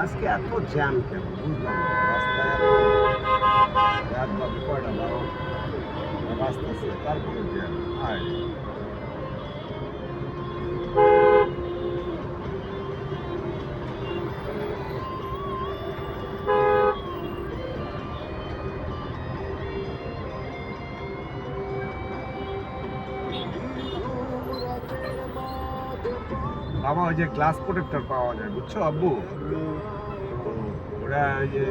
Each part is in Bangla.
আজকে এত জ্যাম কেন বুঝলাম না। রাস্তায় রাত বাজে কয়টা 12 বাজতেছে তারপরে জ্যাম। হায় বাবা, ওই যে গ্লাস প্রোটেক্টর পাওয়া যায় বুঝছো আব্বু? তো ওরা ওই যে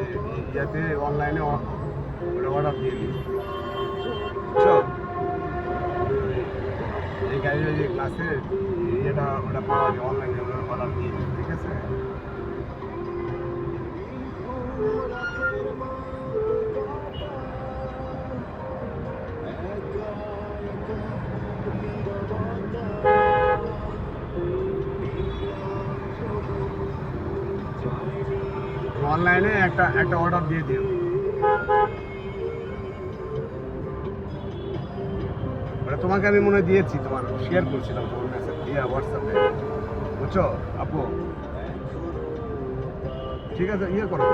ইয়াতে অনলাইনে ওরা অর্ডার দিয়ে দিই বুঝছো? এই গাড়ির ওই যে গ্লাসের ইয়েটা ওটা পাওয়া যায় অনলাইনে, অর্ডার দিয়ে দিই, ঠিক আছে? অনলাইনে একটা একটা অর্ডার দিয়ে দিও। ওটা তোমাকে আমি মনে হয় দিয়েছি, তোমার শেয়ার করছিলাম তোমার মেসেজ দিয়ে হোয়াটসঅ্যাপে, বুঝছো আপু? ঠিক আছে, ইয়ে করো।